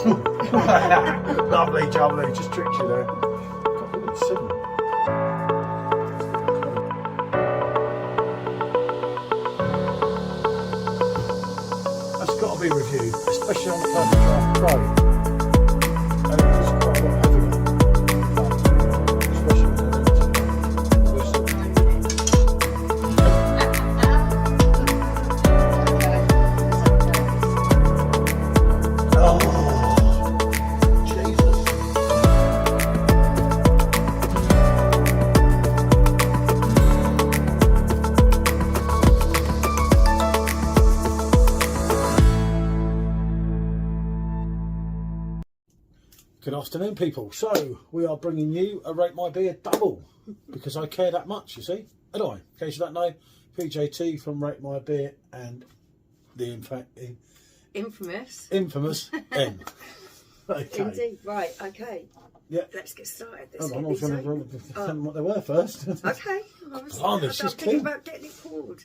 Lovely, jubbly, just tricked you there. God, look at 7. That's got to be reviewed, especially on the Purple Draft Pro. And it's just quite a lot heavier. Especially when Good afternoon, people. So we are bringing you a Rate My Beer double because I care that much, you see. Anyway, in case you don't know, PJT from Rate My Beer and the infamous N. Okay. Indeed. Right. Okay. Yeah. Let's get started. Hold on, I was going to tell them what they were first. Okay. She's thinking keen. about getting it poured.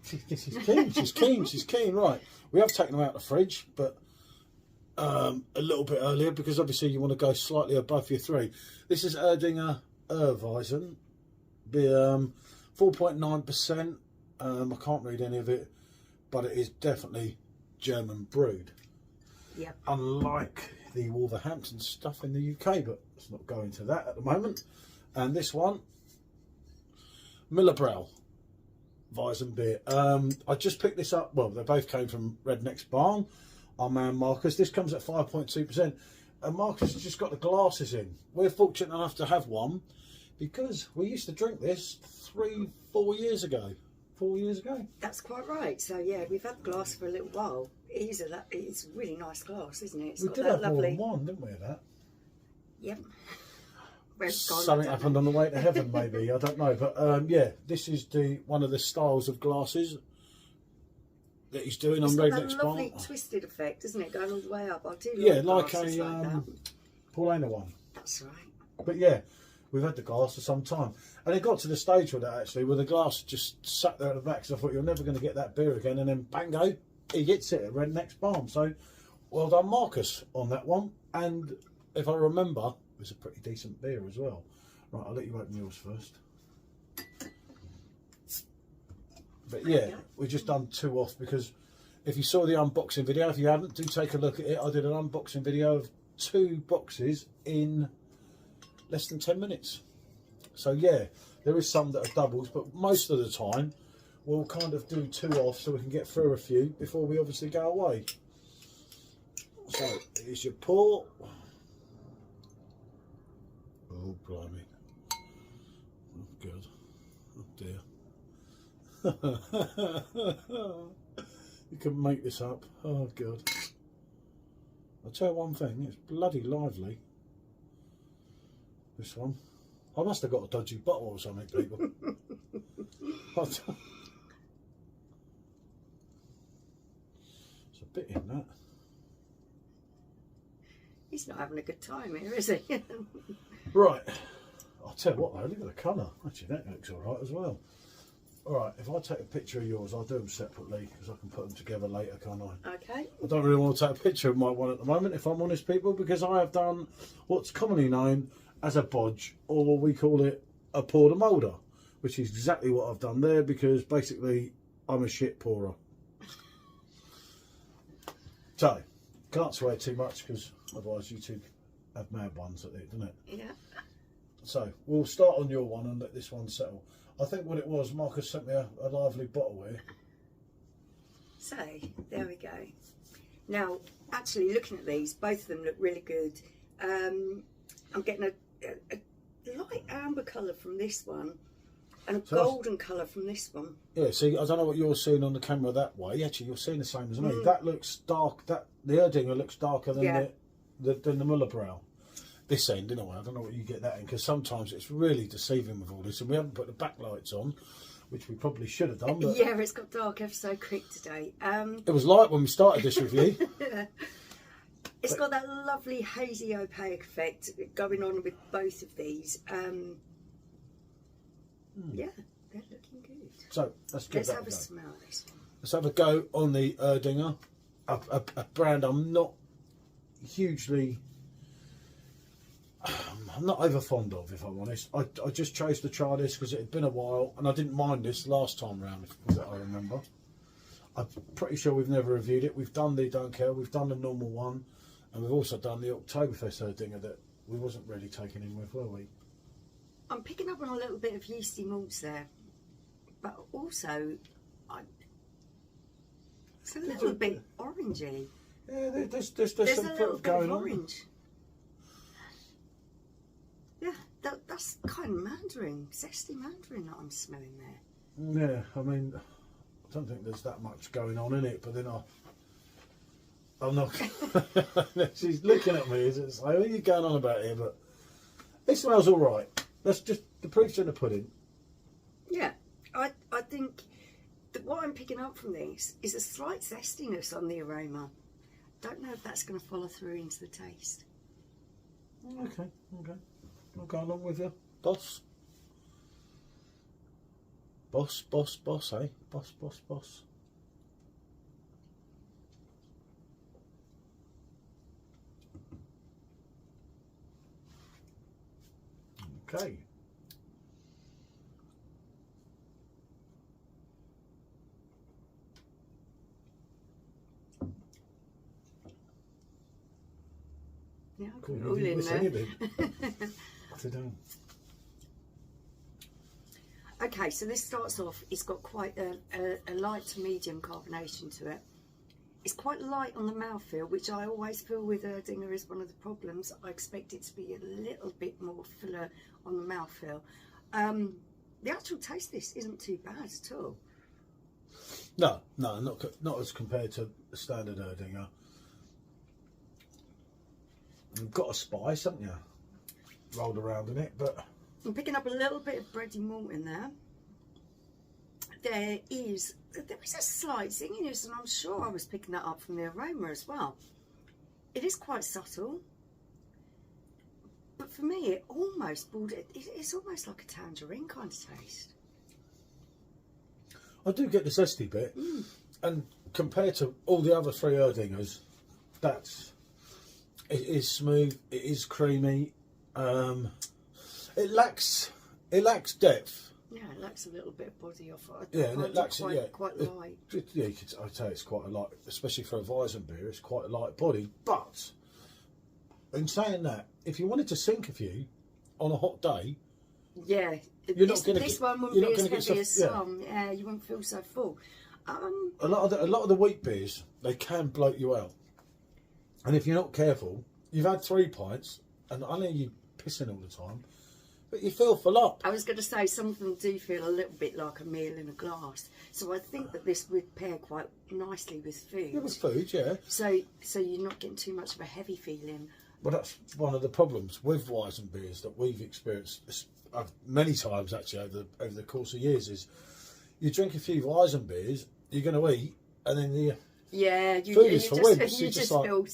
She's keen. She's keen. She's keen. Right. We have taken them out of the fridge, but a little bit earlier because obviously you want to go slightly above your 3. This is Erdinger Urweiss beer, 4.9%. I can't read any of it, but it is definitely German brewed. Yep. Unlike The Wolverhampton stuff in the UK, but let's not go into that at the moment. And this one, Mullerbrau Weizen beer. I just picked this up. Well, they both came from Redneck's Barn. Our man Marcus. This comes at 5.2%. And Marcus has just got the glasses in. We're fortunate enough to have one because we used to drink this 3-4 years ago. 4 years ago. That's quite right. So yeah, we've had the glass for a little while. It's a really nice glass, isn't it? It's We got did that have lovely... more than one, didn't we, of that? Yep. Something happened on the way to heaven, maybe. I don't know. But yeah, this is one of the styles of glasses that he's doing on Redneck's Barn. Lovely twisted effect, isn't it? Going all the way up. I do like a that. Paulana one. That's right. But yeah, we've had the glass for some time. And it got to the stage with that actually, where the glass just sat there at the back, so I thought you're never going to get that beer again, and then bango, he gets it at Redneck's Barn. So well done Marcus on that one. And if I remember, it was a pretty decent beer as well. Right, I'll let you open yours first. But yeah, we've just done 2 off because if you saw the unboxing video, if you haven't, do take a look at it. I did an unboxing video of 2 boxes in less than 10 minutes. So yeah, there is some that are doubles, but most of the time we'll kind of do 2 off so we can get through a few before we obviously go away. So here's your pour. Oh blimey. Oh good. Oh dear. You can make this up. Oh god. I'll tell you one thing, it's bloody lively. This one. I must have got a dodgy bottle or something, people. There's a bit in that. He's not having a good time here, is he? Right. I'll tell you what though, look at the colour. Actually that looks alright as well. Alright, if I take a picture of yours, I'll do them separately because I can put them together later, can't I? Okay. I don't really want to take a picture of my one at the moment, if I'm honest, people, because I have done what's commonly known as a bodge, or we call it a pour de moulder, which is exactly what I've done there because basically I'm a shit pourer. So, can't swear too much because otherwise you two have mad ones at it, doesn't it? Yeah. So, we'll start on your one and let this one settle. I think what it was, Marcus sent me a lively bottle here. So, there we go. Now, actually looking at these, both of them look really good. I'm getting a light amber colour from this one and a golden colour from this one. Yeah, see, I don't know what you're seeing on the camera that way. Actually, you're seeing the same as me. That looks dark. The Erdinger looks darker than the Mullerbrau. This end, anyway. I don't know what you get that in because sometimes it's really deceiving with all this, and we haven't put the backlights on, which we probably should have done. But yeah, it's got dark ever so quick today. It was light when we started this review. It's got that lovely hazy opaque effect going on with both of these. Yeah, they're looking good. So let's have a smell of this one. Let's have a go on the Erdinger, a brand I'm not hugely. I'm not over fond of, if I'm honest. I just chose to try this because it had been a while, and I didn't mind this last time round, if I remember. I'm pretty sure we've never reviewed it. We've done the Don't Care, we've done the normal one, and we've also done the Oktoberfest Erdinger that we wasn't really taken in with, were we? I'm picking up on a little bit of yeasty malts there, but also it's a little bit orangey. Yeah, there's some a little fruit bit going of on. orange. Yeah, that's kind of mandarin, zesty mandarin that I'm smelling there. Yeah, I mean, I don't think there's that much going on in it, but then I'm not. She's looking at me as it's like, what are you going on about here? But it smells all right. That's just the proof's in the pudding. Yeah, I think that what I'm picking up from this is a slight zestiness on the aroma. Don't know if that's going to follow through into the taste. Okay. I'll go along with you. Boss, eh? Boss. Okay. Yeah, I'll Cool. put it all in there. Sit down. Okay, so this starts off, it's got quite a light to medium carbonation to it. It's quite light on the mouthfeel, which I always feel with Erdinger is one of the problems. I expect it to be a little bit more fuller on the mouthfeel. The actual taste of this isn't too bad at all. No, not as compared to the standard Erdinger. You've got a spice, haven't you? Rolled around in it, but I'm picking up a little bit of bready malt in there. There is a slight zinginess, and I'm sure I was picking that up from the aroma as well. It is quite subtle, but for me, it almost bordered. It's almost like a tangerine kind of taste. I do get the zesty bit, and compared to all the other three Erdingers, it is smooth, it is creamy. It lacks depth. Yeah, it lacks a little bit of body off it. Yeah, and it lacks quite light. Yeah, I'd say it's quite a light, especially for a Weizen beer. It's quite a light body. But in saying that, if you wanted to sink a few on a hot day, yeah, this one wouldn't be as heavy as some. Yeah, you wouldn't feel so full. A lot of the wheat beers, they can bloat you out, and if you're not careful, you've had 3 pints, and I know you pissing all the time, but you feel full up. I was going to say, some of them do feel a little bit like a meal in a glass. So I think that this would pair quite nicely with food. Yeah, with food, yeah. So you're not getting too much of a heavy feeling. Well, that's one of the problems with Weizen beers that we've experienced many times actually over the course of years is you drink a few Weizen beers, you're going to eat, and then you just feel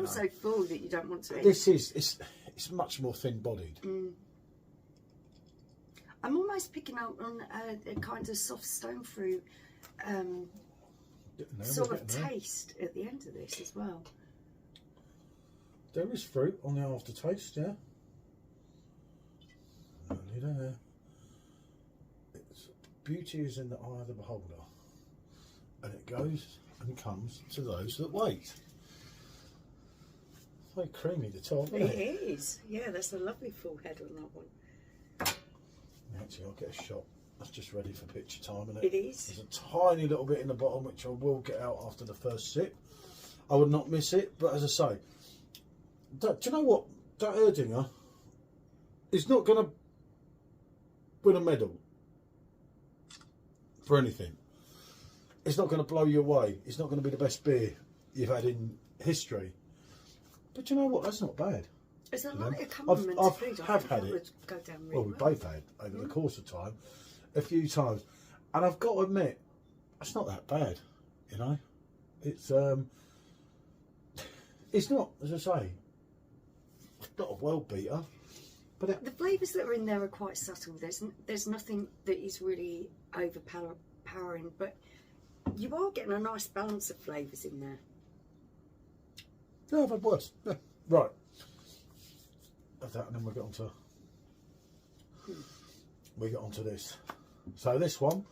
so full that you don't want to eat. This is it's much more thin-bodied. I'm almost picking up on a kind of soft stone fruit sort of taste at the end of this as well. There is fruit on the aftertaste, yeah. Only there. Beauty is in the eye of the beholder, and it goes and comes to those that wait. Very creamy the top, isn't it? It is. Yeah, that's a lovely full head on that one. Actually, I'll get a shot. That's just ready for picture time, isn't it? It is. There's a tiny little bit in the bottom which I will get out after the first sip. I would not miss it, but as I say, do you know what? That Erdinger is not going to win a medal for anything. It's not going to blow you away. It's not going to be the best beer you've had in history. But you know what? That's not bad. It's a light accompaniment to food. I have had it. Would go down really well, we both had over the course of time, a few times, and I've got to admit, it's not that bad. You know, it's not, as I say, it's not a world beater. But the flavours that are in there are quite subtle. There's nothing that is really overpowering, but you are getting a nice balance of flavours in there. Yeah, I've had worse. Yeah. Right. Have that, and then we get onto this. So this one,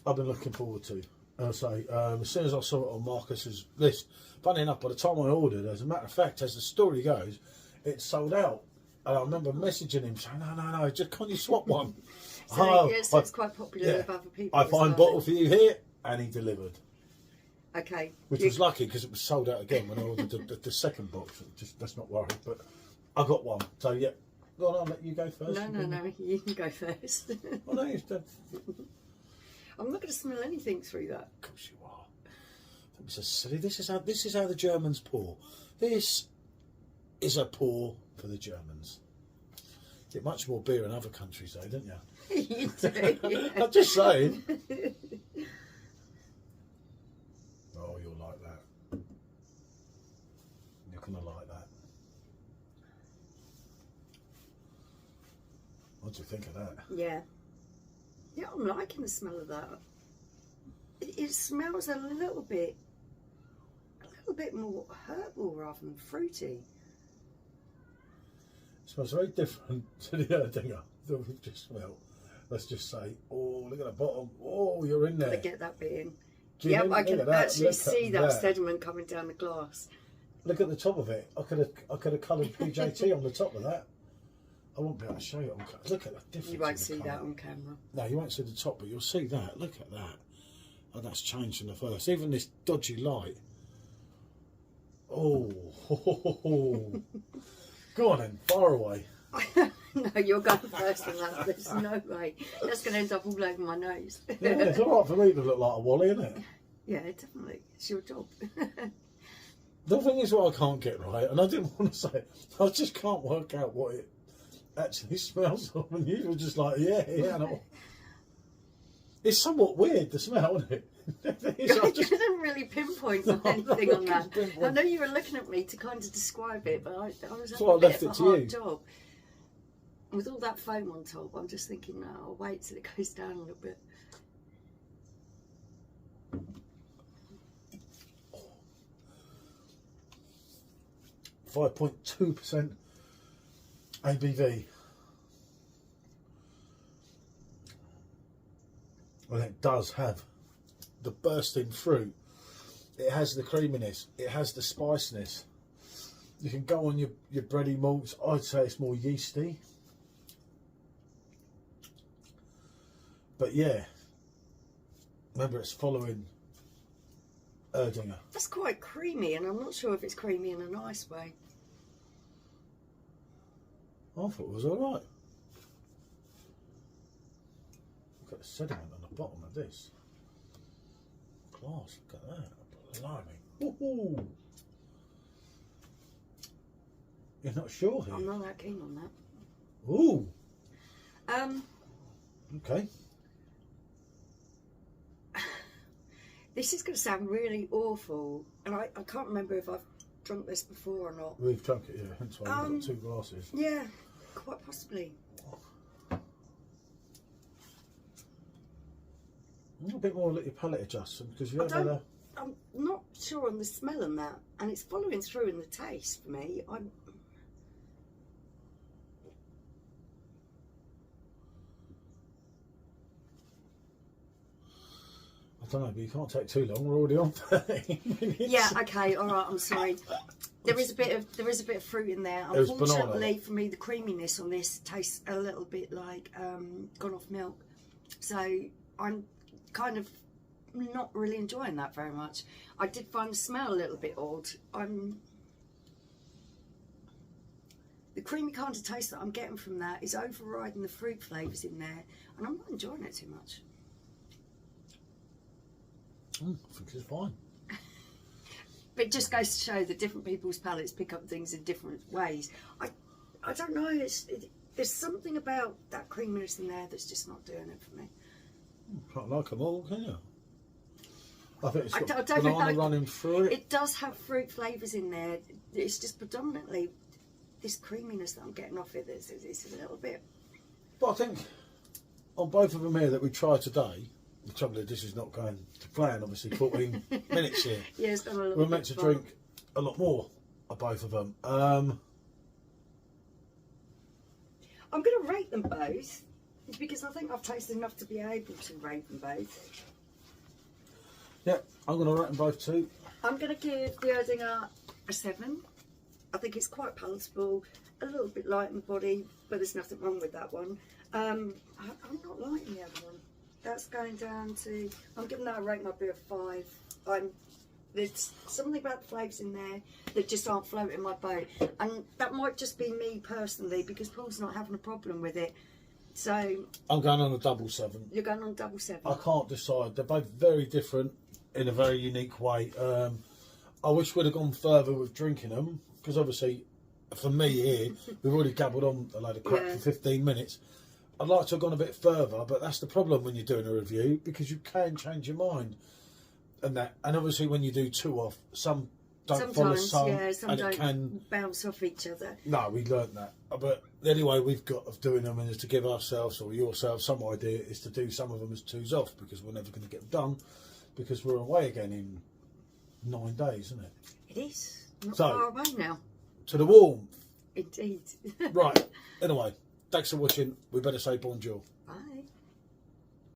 I've been looking forward to. I'll say, as soon as I saw it on Marcus's list, funny enough, by the time I ordered, as a matter of fact, as the story goes, it sold out. And I remember messaging him saying, no, just can't you swap one? So yes, it's quite popular with other people. I find bottle for you here, and he delivered. Okay. Which was lucky because it was sold out again when I ordered the second box. Just let's not worry, but I got one. So yeah, go on, I'll let you go first. No, you can go first. Well, no, you've done. I'm not going to smell anything through that. Of course you are. This is silly. This is how the Germans pour. This is a pour for the Germans. Get much more beer in other countries, though, don't you? You do. Yeah. I'm just saying. Oh, you'll like that. You're gonna like that. What do you think of that? Yeah. Yeah, I'm liking the smell of that. It smells a little bit more herbal rather than fruity. It smells very different to the Erdinger that we've just smelled. Let's just say, oh, look at the bottom. Oh, you're in there. I get that bit in. Yeah, I can actually see that sediment coming down the glass. Look at the top of it. I could have coloured PJT on the top of that. I won't be able to show you on camera. Look at the difference. You won't see that on camera. No, you won't see the top, but you'll see that. Look at that. Oh, that's changed from the first. Even this dodgy light. Oh. Go on then, far away. No, you're going first on that. There's no way. That's going to end up all over my nose. Yeah, it's all right for me to look like a wally, isn't it? Yeah, definitely. It's your job. The thing is what I can't get right, and I didn't want to say it, I just can't work out what it actually smells of, and you were just like, yeah, no. It's somewhat weird, the smell, isn't it? I couldn't really pinpoint anything on that. I know you were looking at me to kind of describe it, but I was having a bit of a hard job. With all that foam on top, I'm just thinking, no, I'll wait till it goes down a little bit. 5.2% ABV. Well, it does have the bursting fruit. It has the creaminess. It has the spiciness. You can go on your bready malts. I'd say it's more yeasty. But yeah, remember it's following Erdinger. That's quite creamy, and I'm not sure if it's creamy in a nice way. I thought it was all right. Look at the sediment on the bottom of this. Class, look at that. Blimey. Woohoo! You're not sure here? I'm not that keen on that. Ooh! Okay. This is going to sound really awful, and I can't remember if I've drunk this before or not. We've drunk it, yeah, hence why we've got 2 glasses. Yeah, quite possibly. A bit more let your palate adjust, because you have had a... I'm not sure on the smell on that, and it's following through in the taste for me. I don't know, but you can't take too long. We're already on 30 minutes. Yeah, okay, all right. I'm sorry. There is a bit of fruit in there. Unfortunately for me, the creaminess on this tastes a little bit like gone off milk. So I'm kind of not really enjoying that very much. I did find the smell a little bit odd. The creamy kind of taste that I'm getting from that is overriding the fruit flavours in there, and I'm not enjoying it too much. I think it's fine. But it just goes to show that different people's palates pick up things in different ways. I don't know, there's something about that creaminess in there that's just not doing it for me. Can't like them all, can you? I think it's got banana running through it. It does have fruit flavours in there. It's just predominantly this creaminess that I'm getting off it. It's a little bit. But I think on both of them here that we tried today, the trouble is this is not going to plan, obviously, 14 minutes here. Yeah, it's got a little We're meant to drink a lot more. of both of them. I'm going to rate them both because I think I've tasted enough to be able to rate them both. Yeah, I'm going to rate them both too. I'm going to give the Erdinger a 7. I think it's quite palatable, a little bit light in the body, but there's nothing wrong with that one. I'm not liking the other one. That's going down to, I'm giving that a rate my beer 5. There's something about the flavours in there that just aren't floating my boat. And that might just be me personally because Paul's not having a problem with it. So I'm going on a double 7. You're going on double 7? I can't decide. They're both very different in a very unique way. I wish we'd have gone further with drinking them because obviously for me here, we've already gabbled on a load of crap for 15 minutes. I'd like to have gone a bit further, but that's the problem when you're doing a review because you can change your mind. And obviously when you do 2 off, some don't follow some, some and don't it can bounce off each other. No, we learnt that. But the only way we've got of doing them is to give ourselves or yourselves some idea is to do some of them as 2s off because we're never going to get them done because we're away again in 9 days, isn't it? It is. Not So, far away now. To the warmth. Indeed. Right. Anyway, thanks for watching. We better say bonjour.